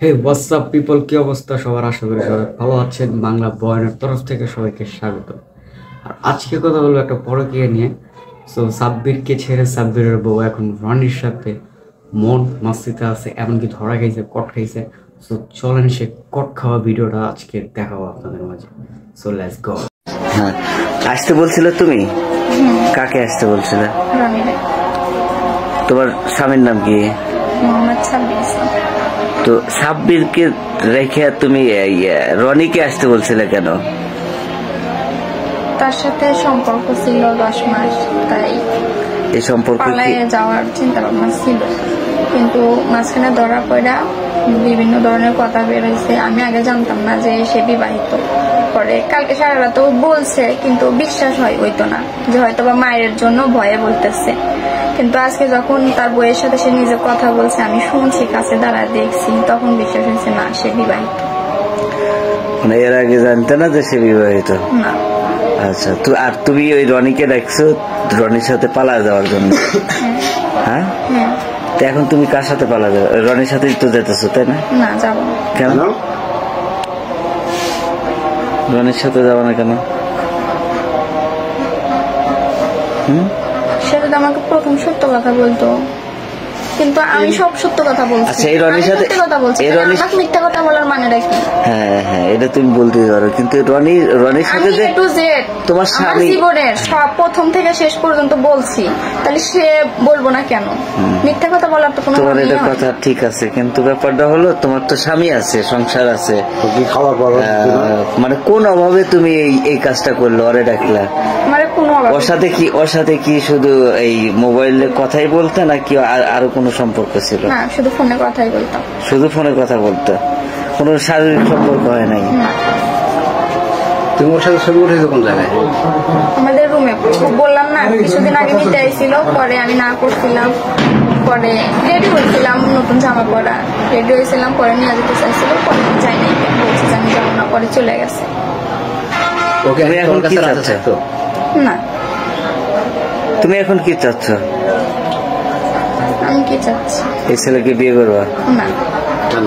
হে WhatsApp people, কি অবস্থা সবার? আশা করি সবাই ভালো আছেন। বাংলা বয়ানের তরফ থেকে সবাইকে স্বাগত। আর আজকে কথা বলবো একটা পরকীয়া নিয়ে। সো সাব্বিরকে ছেড়ে সাব্বিরের বউ এখন রনির সাথে মন মাস্তিতে আছে, এমনকি ধরা খাইছে, কট খাইছে। সো চলেন সে কট খাওয়া ভিডিওটা আজকে দেখাবো আপনাদের মাঝে। So let's go. হ্যাঁ, আসতে বলছিলে তুমি? কাকে আসতে বলছিলে? তোমার স্বামীর নাম কি? তো সাব্বিরকে রেখে তুমি রনিকে আসতে বলছিলে কেন? তার সাথে সম্পর্ক ছিল 10 মাস, তাই এই সম্পর্ক পালায়ে যাওয়ার চিন্তা ভাবনা ছিল, কিন্তু মাঝখানে ধরা পড়া বিভিন্ন ধরনের কথা বের হয়েছে। আমি আগে জানতাম না যে সে বিবাহিত। পরে কালকে সারা রাত বলছে, কিন্তু বিশ্বাস হইতো না যে হয়তো বা মায়ের জন্য ভয়ে বলতেছে। কিন্তু আজকে যখন তার বইয়ের সাথে সে নিজে কথা বলছে, আমি শুনছি, কাছে দাঁড়া দেখছি, তখন বিশ্বাস হয়েছে না, সে বিবাহিত। মানে এর আগে জানতে না যে সে বিবাহিত? না। আচ্ছা, আর তুমি ওই রনিকে দেখছো রনির সাথে পালা যাওয়ার জন্য? হ্যাঁ, তো এখন তুমি কার সাথে পালা যাও? রনির সাথেই তো যেতেছো, তাই না? না, যাবো না। কেন রনির সাথে যাবো না কেন? সে যদি আমাকে প্রথম সত্য কথা বলতো, কিন্তু আমি সব সত্য কথা বলছি। আচ্ছা, এই রনির সাথে মিথ্যা কথা বলার মানেটা কি? হ্যাঁ হ্যাঁ, এটা তুমি বলতে পারো, কিন্তু রনির সাথে যে তোমার স্বামী জীবনের সব প্রথম থেকে শেষ পর্যন্ত বলছি, তাহলে সে বলবো না কেন? মিথ্যা কথা বলার তো কোনো তোমার এটা কথা ঠিক আছে, কিন্তু ব্যাপারটা হলো তোমার তো স্বামী আছে, সংসার আছে, মানে কোন অভাবে তুমি এই কাজটা করলো? ওরে ডাকলা মানে কোনো ওর সাথে কি শুধু এই মোবাইলে কথাই বলতে, নাকি আরো কোনো সম্পর্ক ছিল? না, শুধু ফোনে কথাই বলতাম। শুধু ফোনে কথা বলতো, কোনো শারীরিক সম্পর্ক হয় নাই? তুমি ওর সাথে ছবি উঠেছো কোন জায়গায়? আমাদের রুমে। বললাম না, কিছুদিন আগে নিতে আইছিল, পরে আমি না করছিলাম। পরে রেডি হয়েছিলাম, নতুন জামা পরা রেডি হয়েছিলাম, পরে নিয়ে যেতে চাইছিল, পরে চাই নাই, বলছি যে আমি যাবো না, পরে চলে গেছে। ওকে, এখন কি চাচ্ছ? না। তুমি এখন কি চাচ্ছ? আমি কি চাচ্ছি? এই ছেলেকে বিয়ে করবা? না। কেন?